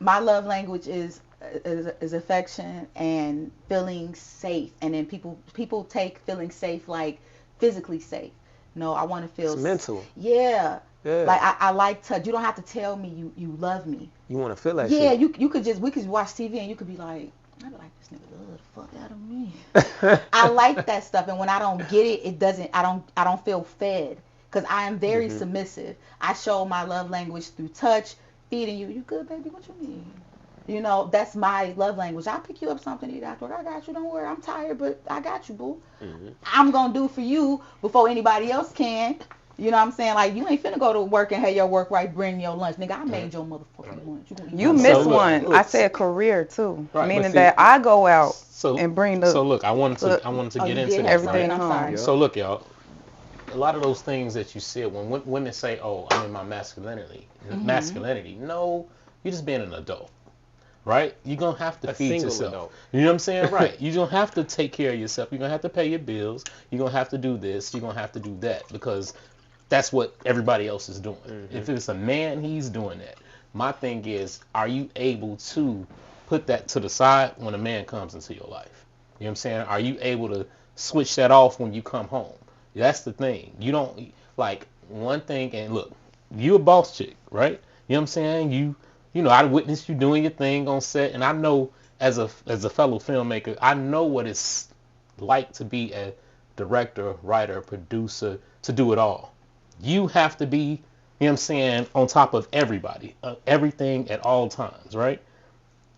my love language is affection and feeling safe. And then people take feeling safe like physically safe. No, I want to It's feel. mental. Yeah. Yeah. Like I like touch. You don't have to tell me you love me. You want to feel that Yeah, shit. you could just we could watch TV and you could be like, I like this nigga love the fuck out of me. I like that stuff, and when I don't get it, it doesn't. I don't feel fed because I am very hmm submissive. I show my love language through touch, feeding you. You good, baby? What you need? You know, that's my love language. I'll pick you up something to eat after work. I got you. Don't worry. I'm tired, but I got you, boo. hmm I'm gonna do for you before anybody else can. You know what I'm saying? Like you ain't finna go to work and have your work right, bring your lunch. Nigga, I made your motherfucking lunch. You gonna eat You my So missed lunch. look, one. I look. said career too, Right, but meaning see, that I go out so and bring so the look, I wanted to Oh, get you into did have that, right? something. everything I'm home. sorry. So Yep. look, y'all, a lot of those things that you said when women say, "Oh, I'm in my Mhm. masculinity." No, you're just being an adult, right? You're gonna have to A feed single yourself. adult. You know what I'm saying? Right. You're gonna have to take care of yourself. You're gonna have to pay your bills. You're gonna have to do this. You're gonna have to do that because that's what everybody else is doing. hmm If it's a man, he's doing that. My thing is, are you able to put that to the side when a man comes into your life? You know what I'm saying? Are you able to switch that off when you come home? That's the thing. You don't like one thing and look, you a boss chick, right? You know what I'm saying? You know, I witnessed you doing your thing on set and I know as a fellow filmmaker, I know what it's like to be a director, writer, producer, to do it all. You have to be, you know what I'm saying, on top of everybody, everything at all times, right?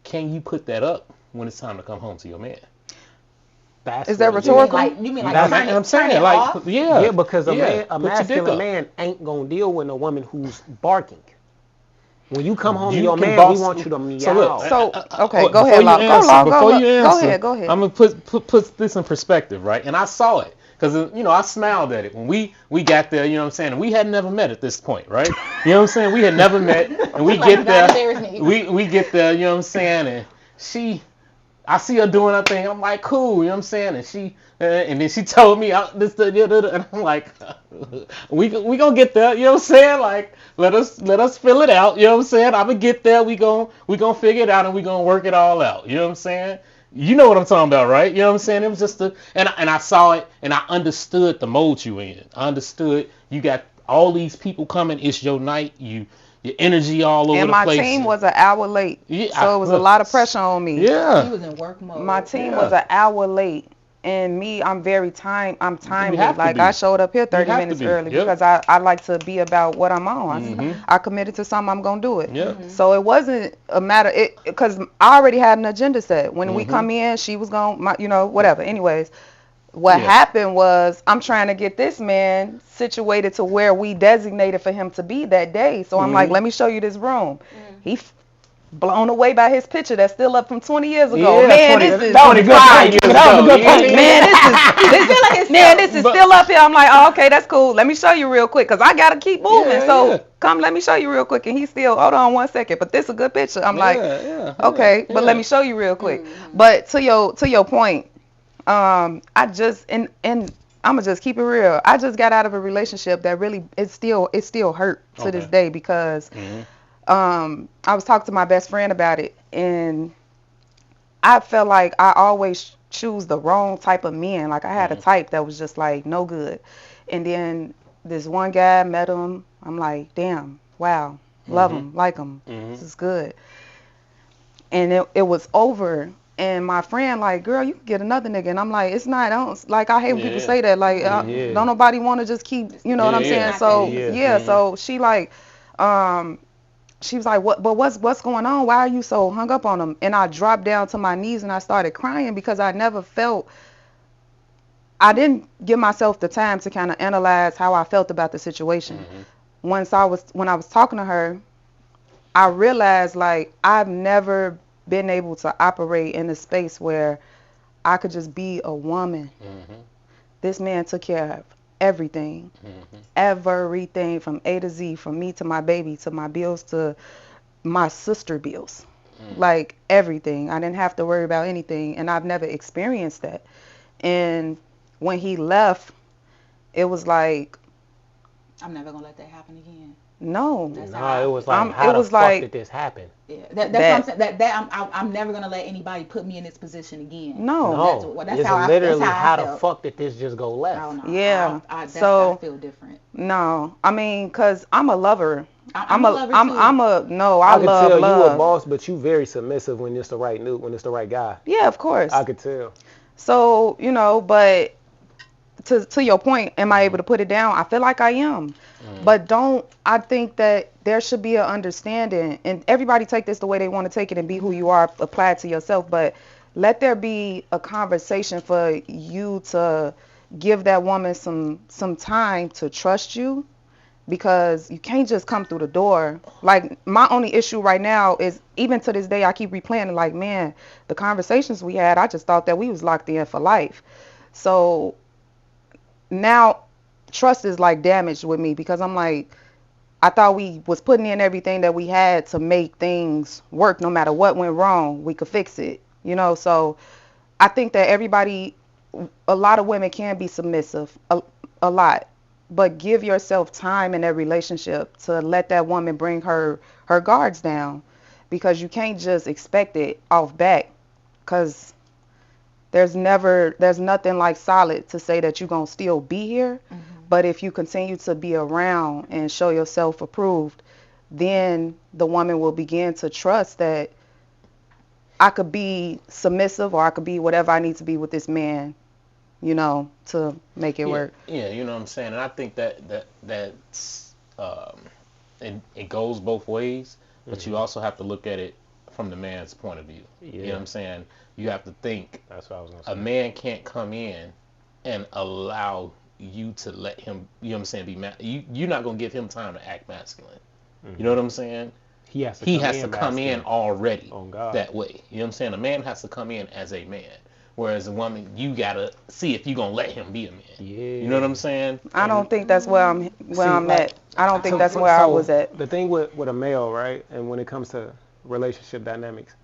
Can you put that up when it's time to come home to your man? That's Is what that it You is. mean rhetorical? like you mean like I'm, That's I'm turn saying, it like, off? yeah, yeah, because yeah, a put your dick masculine up. man ain't gonna deal with a woman who's barking. When you come home to You your can man, we boss. want you to So look, meow. So okay, go before ahead, you Law. Go answer, Law. Go before you go answer, ahead. Go ahead. I'm gonna put this in perspective, right? And I saw it because I smiled at it when we got there. You know what I'm saying? And we had never met at this point, right? You know what I'm saying? We had never met, and we He like, do get not there, embarrass me. we get there. You know what I'm saying? And she I see her doing her thing. I'm like, cool, you know what I'm saying? And then she told me and I'm like, we gonna get there, you know what I'm saying? Like, let us fill it out, you know what I'm saying? I'm gonna get there. We gonna figure it out and we gonna work it all out. You know what I'm saying? You know what I'm talking about, right? You know what I'm saying? It was just and I saw it and I understood the mode you in. I understood you got all these people coming. It's your night. Your energy all over And the my place. team was an hour late, Yeah, so it was a lot of pressure on me. He yeah, was in work My mode. team was yeah. an hour late, and me, I'm You timely. have to Like I be. showed up here You 30 have to minutes be. early Yep. because I like to be about what I'm on. Mhm. I committed to something, I'm gonna do it. Yep. Mhm. So it wasn't a matter it because I already had an agenda set. When we Mhm. come in, she was going, whatever. Anyways, what Yeah. happened was I'm trying to get this man situated to where we designated for him to be that day. So I'm like, Mhm. let me show you this room. Mm. He blown away by his picture that's still up from 20 years ago. Yeah. Man, 20. this That, is that was a good 25 paint. years That was a ago. good You know what I paint. mean? man, He was feeling this is himself. still But up here. I'm like, oh, okay, that's cool. Let me show you real quick, cause I gotta keep moving. yeah, yeah, So come, let me show you real quick. And he's still, hold on 1 second, but this is a good picture. I'm like, yeah, yeah, yeah, okay, but let yeah. me show you real quick. Mhm. But to your point, I just and I'm gonna just keep it real. I just got out of a relationship that really it still hurt to this Okay. day because Mhm. I was talking to my best friend about it, and I felt like I always choose the wrong type of men. Like I had a Mhm. type that was just like no good. And then this one guy met him. I'm like, damn, wow, love Mhm. him, like him. This Mhm. is good. And it was over. And my friend like, girl, you can get another nigga. And I'm like, it's not. I don't like. I hate when people Yeah. say that. Like, Mhm. don't Yeah. nobody want to just keep. You know what Yeah, I'm It's yeah. saying? not that So Yeah. easy. yeah. Mhm. So she like, um, she was like, "What? But what's going on? Why are you so hung up on him?" And I dropped down to my knees and I started crying because I never felt. I didn't give myself the time to kind of analyze how I felt about the situation. Mhm. When I was talking to her, I realized like I've never been able to operate in a space where I could just be a woman. Mhm. This man took care of everything, Mhm. everything from A to Z, from me to my baby to my bills to my sister bills, Mhm. like everything. I didn't have to worry about anything, and I've never experienced that. And when he left, it was like I'm never gonna let that happen again. No. That's No, how I it was feel. like, It how the was fuck like did this happen? Yeah, that's what I'm that. saying. I'm never gonna let anybody put me in this position again. No. No, That's it's how I that's literally, how I how the felt. fuck did this just go Oh left? no, Yeah. I So feel different. no. I mean, cause I'm a lover. I'm a lover too. No. I I could love tell you a love. boss, but you very submissive when it's the right when it's the right guy. Yeah, of course. I could tell. So but to your point, am I able Mhm. to put it down? I feel like I am. Mhm. But I think that there should be an understanding, and everybody take this the way they want to take it and be who you are, apply it to yourself, but let there be a conversation for you to give that woman some time to trust you, because you can't just come through the door. Like, my only issue right now is, even to this day, I keep replaying, like, man, the conversations we had, I just thought that we was locked in for life. So now trust is like damaged with me, because I'm like, I thought we was putting in everything that we had to make things work. No matter what went wrong, we could fix it. So I think that a lot of women can be submissive, a lot, but give yourself time in that relationship to let that woman bring her guards down, because you can't just expect it off back, because there's nothing like solid to say that you're going to still be here. But if you continue to be around and show yourself approved, then the woman will begin to trust that I could be submissive, or I could be whatever I need to be with this man, to make it Yeah, work. yeah, you know what I'm saying, and I think that's it goes both ways, but you also have to look at it from the man's point of view. You know what I'm saying? You have to think That's what I was gonna a say. man can't come in and allow you to let him, you know what I'm saying, you're not gonna give him time to act masculine. You know what I'm saying? He has to He come has in to come in masculine. already On God. that way. You know what I'm saying? A man has to come in as a man. Whereas a woman, you gotta see if you're gonna let him be a man. Yeah. You know what I'm saying? I don't think that's where I'm like, at. I don't think I that's agree. where I was at. The thing with a male, right, and when it comes to relationship dynamics,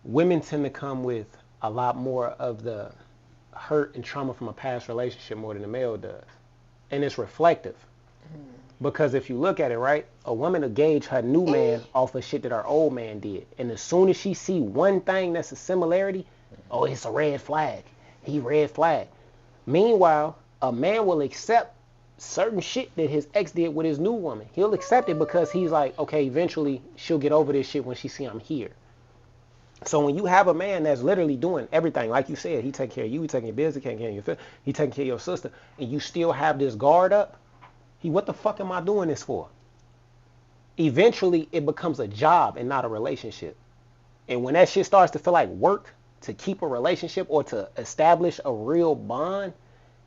women tend to come with a lot more of the hurt and trauma from a past relationship more than a male does. And it's reflective. Because if you look at it, right, a woman will gauge her new man off of shit that her old man did. And as soon as she see one thing that's a similarity, oh, it's a red flag. He red flag. Meanwhile, a man will accept certain shit that his ex did with his new woman. He'll accept it because he's like, okay, eventually she'll get over this shit when she see I'm here. So when you have a man that's literally doing everything, like you said, he take care of you, he taking your business, he taking care of your family, he taking care of your sister, and you still have this guard up, what the fuck am I doing this for? Eventually, it becomes a job and not a relationship. And when that shit starts to feel like work to keep a relationship or to establish a real bond,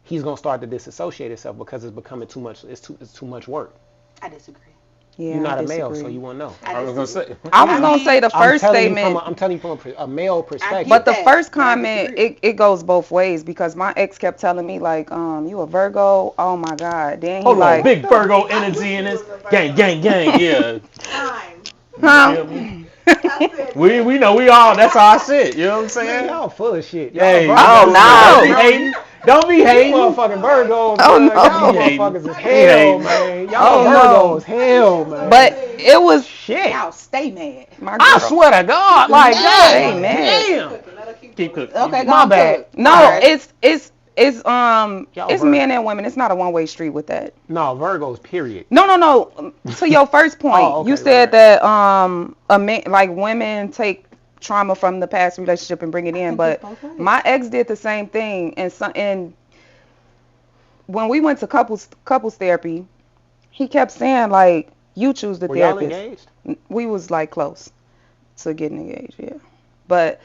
he's gonna start to disassociate himself because it's becoming too much. It's too much work. I disagree. Yeah, You're not I a male, disagree. so you won't know. I was gonna say. I was gonna say the first statement. I'm telling you from a male I perspective. get But the that, first but I comment, disagree. it goes both ways, because my ex kept telling me, like, you a Virgo? Oh my God. Then he Hold on, like, big Virgo energy in this. Gang, gang, gang. Yeah. Time. huh? Feel me? That's it. We know we all. That's our shit. You know what I'm saying? Y'all full of shit. Y'all Hey, Virgos, Oh, don't no. be hating. Don't be You hating. motherfucking Virgos, Oh, man. no. Y'all Be hating. motherfuckers is Be hell, hating. man. Y'all Oh, Virgos, hell, man. But it was shit. Y'all stay mad. my I girl. swear to God, like, Stay God mad. damn. Let her keep Keep going. cooking. Okay, go My on, bad. cook. No, Alright. it's Y'all it's Virgos. men and women. It's not a one-way street with that. No, Virgos, period. No. To your first point, Oh, okay, you said right. that a man, like, women take trauma from the past relationship and bring it in, think but it's both ways. my ex did the same thing, and when we went to couples therapy, he kept saying, like, you choose the Were y'all therapist. engaged? We was like close to getting engaged, yeah. But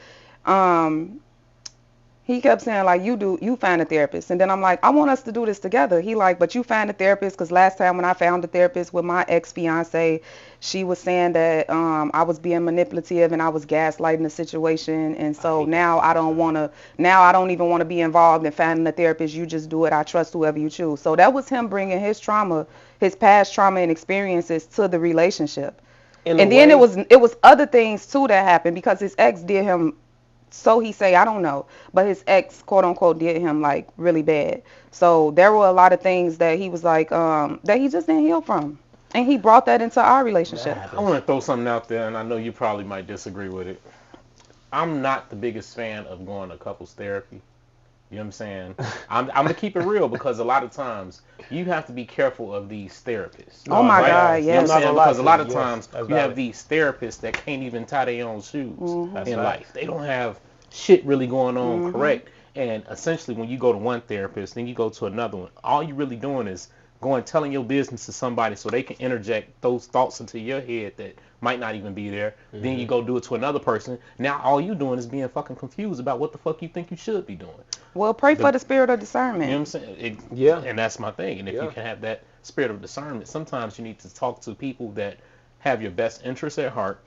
he kept saying, like, you find a therapist. And then I'm like, I want us to do this together. He like, but you find a therapist, because last time when I found a therapist with my ex-fiance, she was saying that I was being manipulative and I was gaslighting the situation. And so now I don't even want to be involved in finding a therapist. You just do it. I trust whoever you choose. So that was him bringing his trauma, his past trauma and experiences to the relationship. In And a then way, it was other things too that happened, because his ex did him, so he say, I don't know, but his ex, quote unquote, did him like really bad. So there were a lot of things that he was like, that he just didn't heal from. And he brought that into our relationship. That I want to throw something out there, and I know you probably might disagree with it. I'm not the biggest fan of going to couples therapy. You know what I'm saying? I'm gonna keep it real because a lot of times you have to be careful of these therapists. Oh my right? God, You know what I'm yes. saying? Because a lot of Yes, times that's you have valid. these therapists that can't even tie their own shoes Mm-hmm. in right. life. They don't have shit really going on correct. And essentially, when you go to one therapist, then you go to another one. All you really doing is going telling your business to somebody so they can interject those thoughts into your head that might not even be there. Then you go do it to another person. Now all you doing is being fucking confused about what the fuck you think you should be doing. Well, pray for the spirit of You know discernment. what I'm saying? Yeah. And that's my thing. And if Yeah. you can have that spirit of discernment, sometimes you need to talk to people that have your best interests at heart,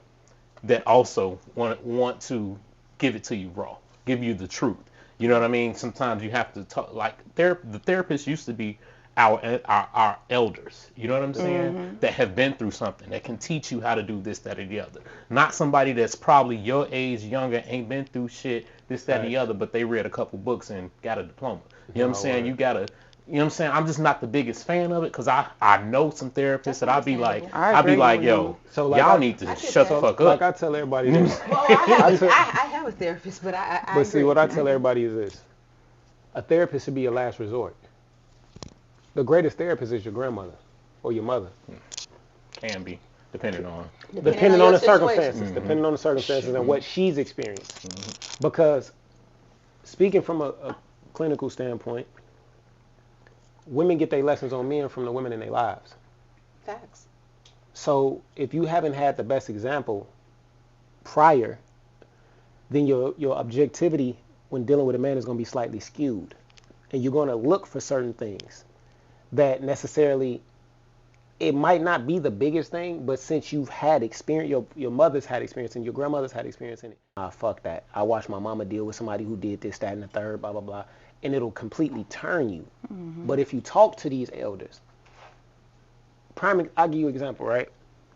that also want to give it to you raw, give you the truth. You know what I mean? Sometimes you have to talk like the therapists used to be our elders. You know what I'm saying? That have been through something that can teach you how to do this, that, or the other. Not somebody that's probably your age, younger, ain't been through shit, this, that, and the other, but they read a couple books and got a diploma. You know what I'm saying? You gotta. You know what I'm saying? I'm just not the biggest fan of it because I know some therapists that I'd be like, I agree with you. yo, So, like, y'all need to I get shut that. the fuck Like up. I tell everybody this. Well, I I have a therapist, but I But see, agree. what I tell everybody is this. A therapist should be your last resort. The greatest therapist is your grandmother or your mother. Can be, depending on. Depending your on the situation. circumstances. Depending on the circumstances and what she's experienced. Because speaking from a clinical standpoint, women get their lessons on men from the women in their lives. Facts. So if you haven't had the best example prior, then your objectivity when dealing with a man is going to be slightly skewed. And you're going to look for certain things that necessarily, it might not be the biggest thing, but since you've had experience, your mother's had experience and your grandmother's had experience in it. Fuck that. I watched my mama deal with somebody who did this, that, and the third, blah, blah, blah. And it'll completely turn you. But if you talk to these elders, I'll give you an example, right?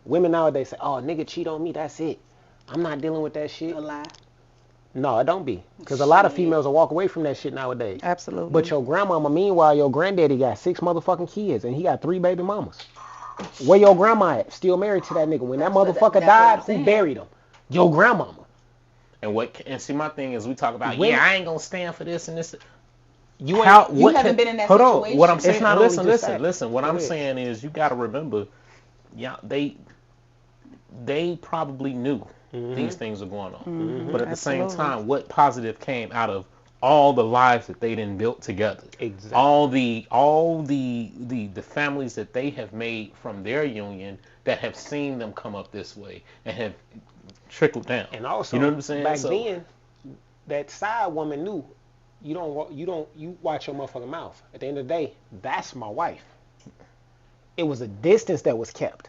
Women nowadays say, oh, nigga cheat on me, that's it. I'm not dealing with that shit. A lie. No, it don't be. Because a lot of females will walk away from that shit nowadays. Absolutely. But your grandmama, meanwhile, your granddaddy got 6 motherfucking kids and he got 3 baby mamas. Where your grandma at? Still married to that nigga. When that motherfucker that's what died, I'm who saying. buried him? Your grandmama. And see, my thing is, we talk about, Women- I ain't gonna stand for this and this. You ain't. How, You haven't been in that hold situation. on. What I'm It's saying, not only listen, just that. listen. What Go I'm ahead. saying is, you gotta remember, yeah, they probably knew these things were going on, but at the same Absolutely. time, what positive came out of all the lives that they didn't built together? Exactly. All the families that they have made from their union that have seen them come up this way and have trickled down. And also, you know what I'm saying? back So- then, that side woman knew, you watch your motherfucking mouth. At the end of the day, that's my wife. It was a distance that was kept.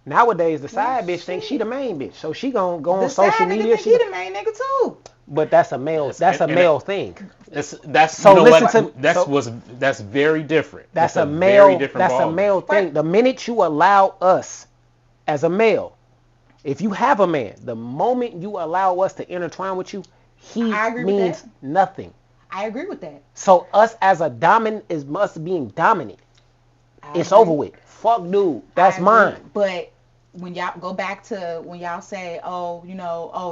Nowadays, the side bitch thinks she the main bitch, so she gonna go on The social side media. nigga think he the main nigga too. But that's a male. That's a and male thing. That's So you know listen what? to- That's very different. That's It's a male. very different That's a ballgame. male thing. Right. The minute you allow us, as a male, if you have a man, the moment you allow us to intertwine with you, he I agree with means that. nothing. I agree with that. So us as a dominant is us being dominant. I It's agree. over with. Fuck dude. That's I agree. mine. But when y'all go back to when y'all say, oh,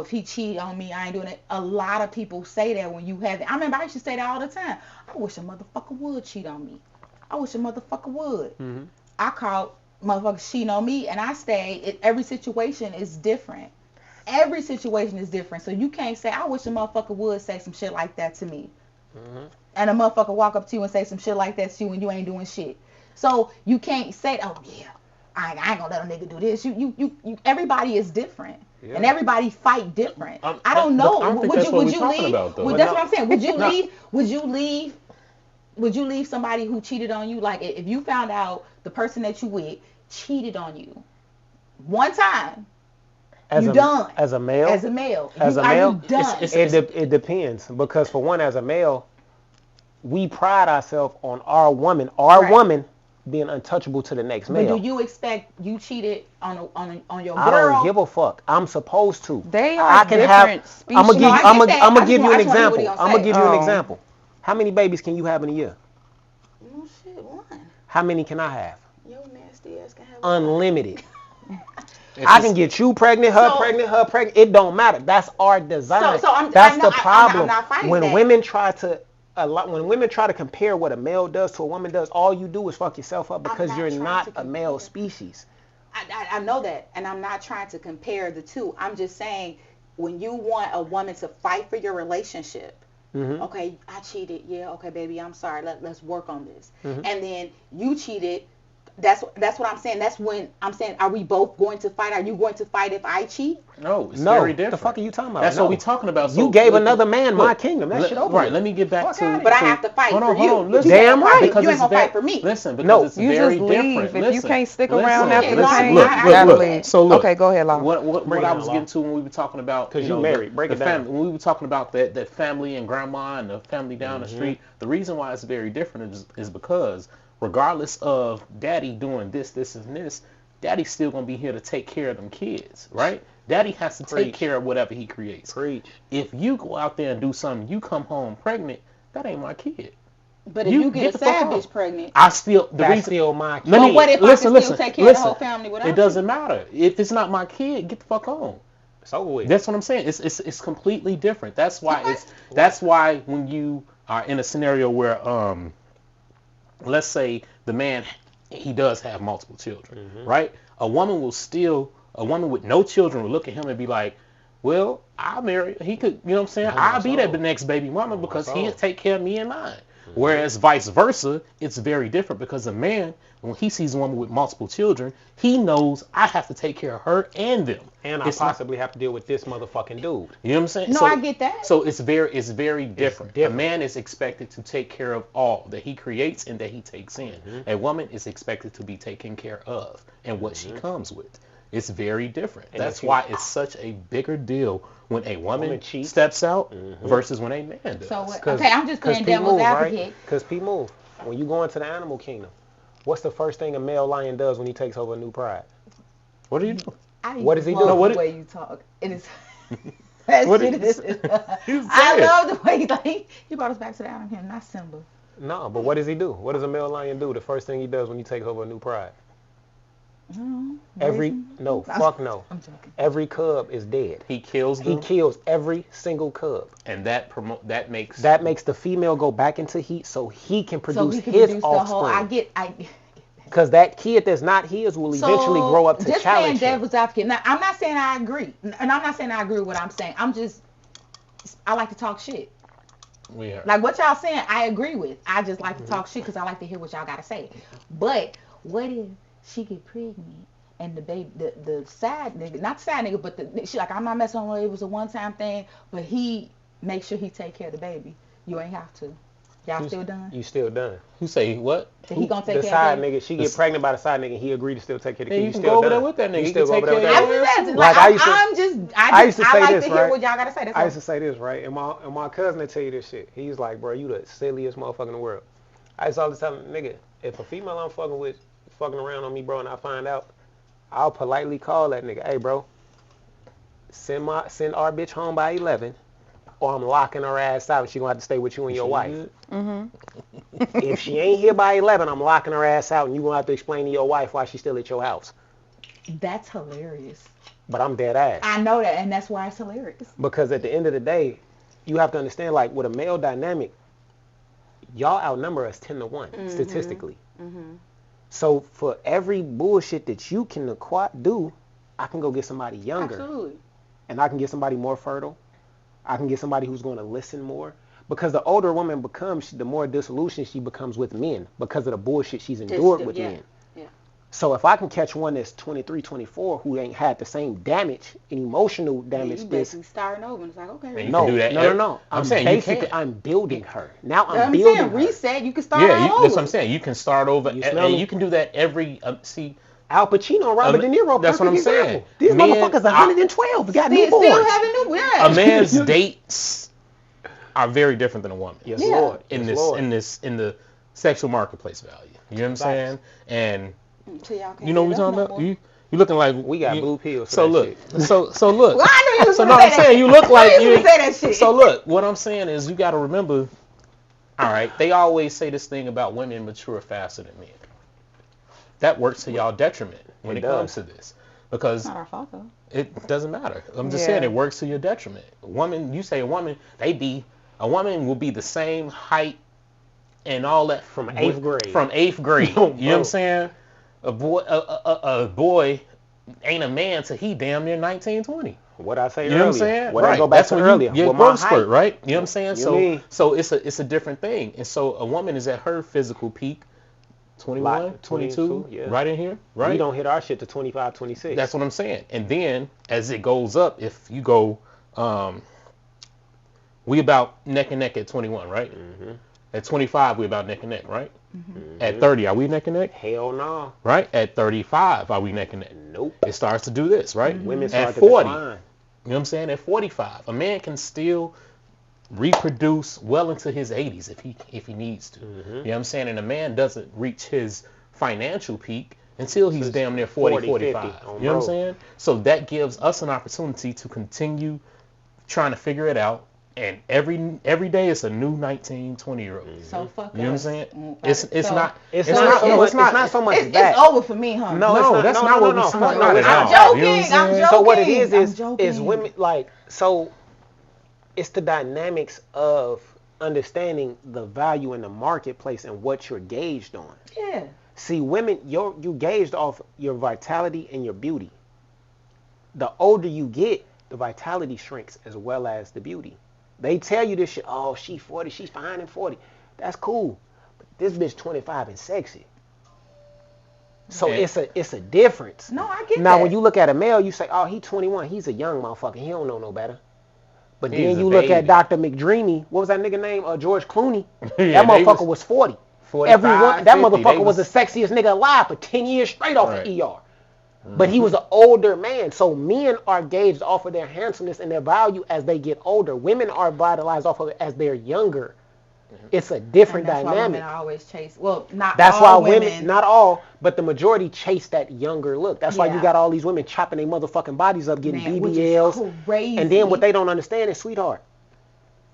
if he cheat on me, I ain't doing it. A lot of people say that when you have it. I remember I used to say that all the time. I wish a motherfucker would cheat on me. I wish a motherfucker would. Mm-hmm. I caught motherfuckers cheating on me, and I stay. Every situation is different. Every situation is different. So you can't say, I wish a motherfucker would say some shit like that to me. Mm-hmm. And a motherfucker walk up to you and say some shit like that to you and you ain't doing shit. So you can't say, oh yeah, I ain't gonna let a nigga do this. You everybody is different. Yeah. And everybody fight different. I I don't know. don't think would that's you what would we're you talking leave? about, though. That's No. what I'm saying. Would you No. leave? Would you leave somebody who cheated on you? Like if you found out the person that you with cheated on you one time, As you a, done. As a male. As a male. As a Are male? you done? It depends, because for one, as a male, we pride ourselves on our Right. woman being untouchable to the next But male. do you expect you cheated on your girl? I don't give a fuck. I'm supposed to. They are I can different species. I'm gonna give No, you. I I'm get that. gonna I give just you an want to hear what example. he I'm gonna gonna say. give you an Oh. example. How many babies can you have in a year? Oh shit, one. How many can I have? Yo nasty SDS can have Unlimited. It's I just- can get you pregnant, her So- pregnant, her pregnant. It don't matter. That's our design. So I'm- That's I know- the problem. I'm not fighting when that. women try to when women try to compare what a male does to a woman does, all you do is fuck yourself up because not you're trying not to a male compare. species. I know that, and I'm not trying to compare the two. I'm just saying, when you want a woman to fight for your relationship, Mm-hmm. okay, I cheated, yeah, okay, baby, I'm sorry, let's work on this. Mm-hmm. And then you cheated. That's what I'm saying. That's when I'm saying, are we both going to fight? Are you going to fight if I cheat? No, it's No, very the different. fuck are you talking about? That's No. what we talking about. You gave another man my kingdom. That shit over Right. with. Let me get back Fuck to. outta But I here. have to fight Hold for on, you. hold on. But Listen, you ain't Damn gonna fight- right. You ain't it's gonna very- fight for me. Listen, because No. it's You very just different. leave. If you Listen, can't stick listen, around after the listen, pain, look, you look, gotta look. leave. So look, Okay, go ahead, Law. What Break it I down, was Law. getting to when we were talking about 'Cause you know, married. Break the it down. when we were talking about that family and grandma and the family down the street. The reason why it's very different is because regardless of daddy doing this, and this, daddy's still gonna be here to take care of them kids, right? Daddy has to take Preach. care of whatever he creates. Preach. If you go out there and do something, you come home pregnant, that ain't my kid. But if You you get get a the fuck sad on. bitch pregnant, I still the That's reason. still my kid. Let me, But what if I listen, can still listen, take care of the listen. whole family without It doesn't matter. If it's not my kid, get the fuck on. It's over with. That's what I'm saying. It's completely different. That's why Okay. that's why when you are in a scenario where let's say the man he does have multiple children, right? A woman with no children will look at him and be like, well, I'll marry. He could, you know what I'm saying? I'll be that next baby mama because he'll take care of me and mine. Whereas vice versa, it's very different because a man, when he sees a woman with multiple children, he knows I have to take care of her and them. And I It's not- possibly have to deal with this motherfucking dude. You know what I'm saying? No, So- I get that. So it's very different. different. A man is expected to take care of all that he creates and that he takes in. A woman is expected to be taken care of and what she comes with. It's very different. And That's if you- why it's such a bigger deal when a woman Woman cheats. steps out versus when a man does. So okay, I'm just playing devil's advocate. Because P move. When you go into the animal kingdom, what's the first thing a male lion does when he takes over a new pride? What do you do? What does he do? love No, what the it- way you talk. It is. That What shit it- is. You I said. love the way like he brought us back to the animal kingdom, not Simba. No, but what does he do? What does a male lion do? The first thing he does when he takes over a new pride? Raising? Fuck no. I'm joking. Every cub is dead. He kills He them, kills every single cub. and that makes That makes the female go back into heat so he can So produce he can his produce the whole. offspring. I get. Because that kid that's not his will eventually grow up to just challenge playing him. devil's advocate. Now, I'm not saying I agree, and I'm not saying I agree with what I'm saying. I like to talk shit. we are. Like what y'all saying, I agree with. I just like to talk shit because I like to hear what y'all gotta say. But what if she get pregnant and the baby, the sad nigga, not sad nigga, but she like, I'm not messing with it. It was a one-time thing, but he make sure he take care of the baby. You ain't have to. Y'all still done? You still done. Who say what? So he gonna take The care side of the baby? nigga, she get pregnant by the side nigga, and he agreed to still take care of the Yeah, kid. you can still go over done. there with that nigga. You You still can go over take there with care that of nigga. I'm just asking. Like, Like, I used to- I used to say like this, to hear right? what y'all gotta say. That's I all. used to say this, right? And my cousin would tell you this shit. He's like, bro, you the silliest motherfucker in the world. I used to always tell him, nigga, if a female I'm fucking with fucking around on me, bro, and I find out, I'll politely call that nigga, hey, bro, send our bitch home by 11, or I'm locking her ass out and she gonna have to stay with you and your wife. If she ain't here by 11, I'm locking her ass out and you gonna have to explain to your wife why she's still at your house. That's hilarious. But I'm dead ass. I know that, and that's why it's hilarious. Because at the end of the day, you have to understand, like, with a male dynamic, y'all outnumber us 10 to 1, statistically. So for every bullshit that you can do, I can go get somebody younger. Absolutely. And I can get somebody more fertile. I can get somebody who's going to listen more. Because the older a woman becomes, the more disillusioned she becomes with men because of the bullshit she's endured with men. Yeah. So if I can catch one that's 23, 24 who ain't had the same damage and emotional damage, You this basically starting over, and it's like, okay. And you no, can do that no. I'm saying you basically, can. I'm building her. Now I'm I'm building saying her. reset. You can start Yeah, all over. that's what I'm saying. You can start over, You and smell me? you can do that every. See, Al Pacino, Robert De Niro. that's what I'm perfect saying. example. These Men- motherfuckers 112 got Still newborns. having new. Yeah. a man's dates are very different than a woman. Yes, Yeah. Lord. in Yes, this Lord. in the sexual marketplace value. You know what I'm Facts. saying? And So y'all can't you know what get we're up talking no about? more. You looking like We got you, blue pills for So that look, shit. so look. Well, I knew you was So gonna no, say I'm that. saying you look like I knew you you. was gonna say that shit. So look, what I'm saying is you got to remember. All right, they always say this thing about women mature faster than men. that works to y'all detriment when It it does. comes to this. Because It's not our fault though. it doesn't matter. I'm just Yeah. saying it works to your detriment. A woman, you say a woman, a woman will be the same height and all that From 8th grade. From 8th grade. No, You know what bro. I'm saying? A boy ain't a man till he damn near 19, 20. What I say You earlier. know what I'm saying? What Right. I go back That's to when earlier. you get with my growth height. spurt, right? You know what I'm saying? You mean? So it's a different thing. And so a woman is at her physical peak, 21, Like 22, 22, yeah. right in here, right? We don't hit our shit to 25, 26. That's what I'm saying. And then as it goes up, if you go, we about neck and neck at 21, right? Mm-hmm. At 25, we about neck and neck, right? Mm-hmm. At 30, are we neck and neck? Hell no. Right? At 35, are we neck and neck? Nope. It starts to do this, right? Women At start to 40, decline. you know what I'm saying? At 45, a man can still reproduce well into his 80s if he needs to. Mm-hmm. You know what I'm saying? And a man doesn't reach his financial peak until he's damn near 40, 45. 50 on You know what I'm bro. saying? So that gives us an opportunity to continue trying to figure it out. And every day it's a new 19, 20-year-old. So fuck You know what I'm us. saying? Mm, It's so- not. It's It's not not. so No, much. it's not. It's not so much It's that. over for me, huh? No, No, it's that's not, not what no, we no, saying. no, Not it's at not. all. I'm You know what joking. I'm I'm saying? joking. So what it I'm is joking. women like so. It's the dynamics of understanding the value in the marketplace and what you're gauged on. Yeah. See, women, you gauged off your vitality and your beauty. The older you get, the vitality shrinks as well as the beauty. They tell you this shit, oh, she 40, she's fine in 40. That's cool. But this bitch 25 and sexy. So Yeah. it's a difference. No, I get Now, that. when you look at a male, you say, oh, he 21. He's a young motherfucker. He don't know no better. But He's then a you look at baby. Dr. McDreamy. What was that nigga name? George Clooney. Yeah, That they motherfucker was 40. 45, Everyone, that 50, motherfucker they was the sexiest nigga alive for 10 years straight off Right. of ER. But he was an older man. So men are gauged off of their handsomeness and their value as they get older. Women are vitalized off of it as they're younger. It's a different And that's why dynamic. women always chase. Well, not That's all why women, not all, but the majority chase that younger look. That's why you Yeah. got all these women chopping their motherfucking bodies up, getting Man, which is BBLs. crazy. And then what they don't understand is, sweetheart,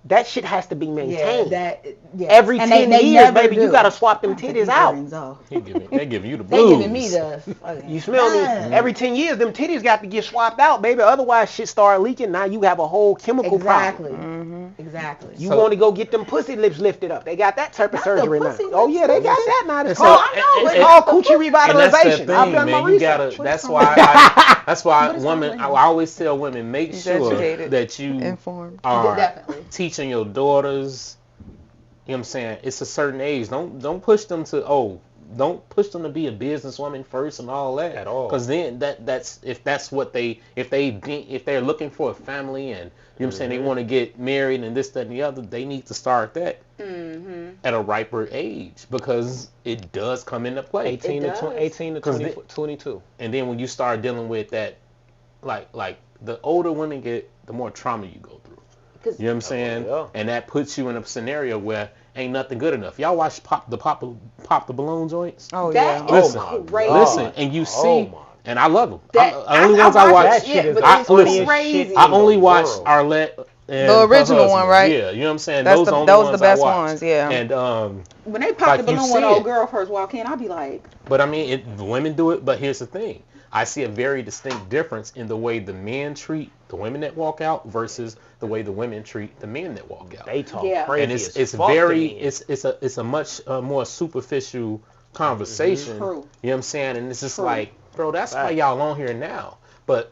that shit has to be yeah, maintained. yeah. Every And 10 they years, never baby, you do. got to swap them I take titties these out. earrings off. They giving you the They blues. giving me the. fucking- You smell me? Every 10 years, them titties got to get swapped out, baby. Otherwise, shit start leaking. Now you have a whole chemical Exactly. problem. Exactly. You So- want to go get them pussy lips lifted up. They got that type of Not the surgery now. pussy Oh, lips yeah, they got lifted. that now. It's So- called, I know, it's but called that's coochie And that's revitalization. the thing, I've done man. my You research. gotta. That's wrong why. That's why What is women. wrong I with always tell women, make He's sure educated. that you Informed. are Definitely. teaching your daughters. You know what I'm saying? It's a certain age. Don't push them to don't push them to be a businesswoman first and all that. At all. Because then that's if they're looking for a family and you know what I'm saying, they want to get married and this, that, and the other, they need to start that at a riper age because it does come into play. 18 It to does. 18 to 'Cause 20, they- 22. And then when you start dealing with that, like the older women get, the more trauma you go through. 'Cause- You know what I'm saying? yeah. And that puts you in a scenario where ain't nothing good enough. Y'all watch pop the balloon joints? Oh That yeah. is Oh, my crazy. God. Listen, and you Oh, see, my. and I love them. That- The only ones I watch watch. That shit is but the it's funniest crazy. shit I in only the watch world. Arlette. And The her original one, husband. right? Yeah, you know what I'm saying? That's Those the- are the only those the ones best I watch. ones, yeah. And When they pop Like the you balloon when see old it. girl first walk in, I'll be like, But I mean, the women do it. But here's the thing: I see a very distinct difference in the way the men treat the women that walk out versus the way the women treat the men that walk out. They talk Yeah. crazy And as it's fuck to very me. it's a much more superficial conversation. True. You know what I'm saying? And it's just True. like, bro, that's why Facts. y'all on here now. But